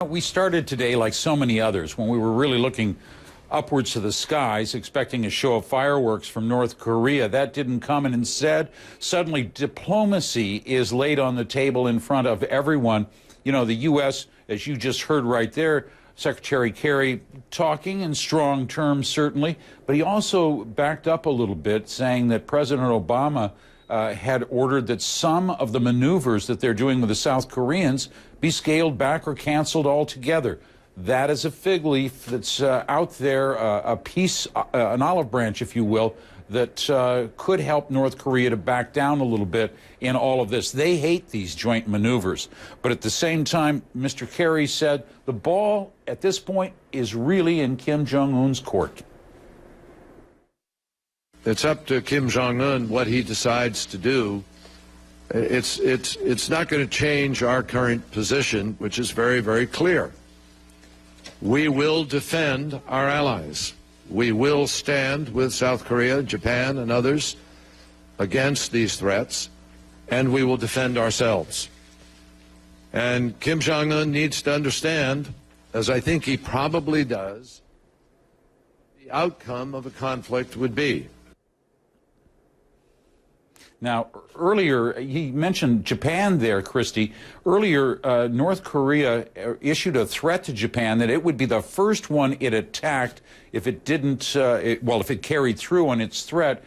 We started today, like so many others, when we were really looking upwards to the skies, expecting a show of fireworks from North Korea. That didn't come, and instead, suddenly diplomacy is laid on the table in front of everyone. You know, the U.S., as you just heard right there, Secretary Kerry talking in strong terms, certainly, but he also backed up a little bit, saying that President Obama had ordered that some of the maneuvers that they're doing with the South Koreans be scaled back or canceled altogether. That is a fig leaf that's out there, a piece, an olive branch, if you will, that could help North Korea to back down a little bit in all of this. They hate these joint maneuvers. But at the same time, Mr. Kerry said the ball at this point is really in Kim Jong-un's court. It's up to Kim Jong-un what he decides to do. It's not going to change our current position, which is very, very clear. We will defend our allies. We will stand with South Korea, Japan, and others against these threats, and we will defend ourselves. And Kim Jong-un needs to understand, as I think he probably does, the outcome of a conflict would be. Now, earlier, he mentioned Japan there, Christy. Earlier, North Korea issued a threat to Japan that it would be the first one it attacked if it didn't, if it carried through on its threat.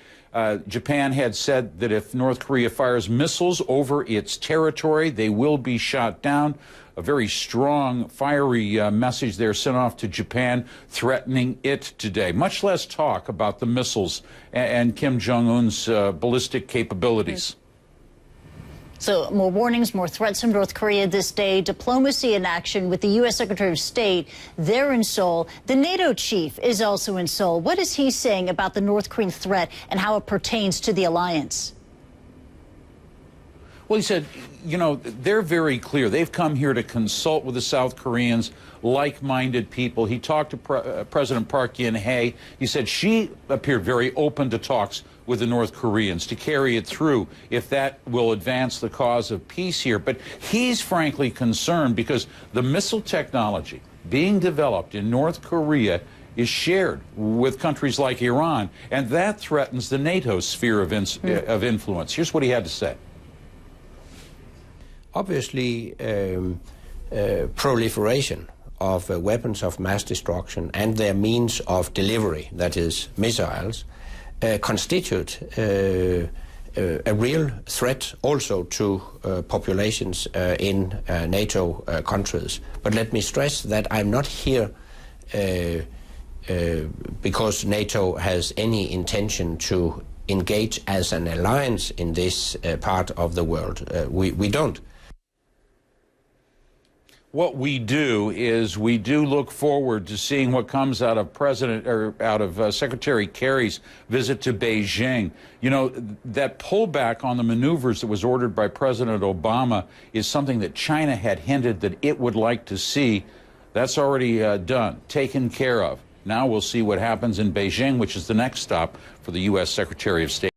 Japan had said that if North Korea fires missiles over its territory, they will be shot down. A very strong, fiery message there sent off to Japan, threatening it today. Much less talk about the missiles and Kim Jong-un's ballistic capabilities. So more warnings, more threats from North Korea this day. Diplomacy in action with the U.S. Secretary of State. They're in Seoul. The NATO chief is also in Seoul. What is he saying about the North Korean threat and how it pertains to the alliance? Well, he said, you know, they're very clear. They've come here to consult with the South Koreans, like-minded people. He talked to President Park Geun-hye. He said she appeared very open to talks with the North Koreans to carry it through if that will advance the cause of peace here. But he's frankly concerned because the missile technology being developed in North Korea is shared with countries like Iran, and that threatens the NATO sphere of influence. Here's what he had to say. Obviously, proliferation of weapons of mass destruction and their means of delivery, that is, missiles, constitute a real threat also to populations in NATO countries. But let me stress that I'm not here because NATO has any intention to engage as an alliance in this part of the world. We don't. What we do is we do look forward to seeing what comes out of Secretary Kerry's visit to Beijing. You know, that pullback on the maneuvers that was ordered by President Obama is something that China had hinted that it would like to see. That's already done, taken care of. Now we'll see what happens in Beijing, which is the next stop for the U.S. Secretary of State.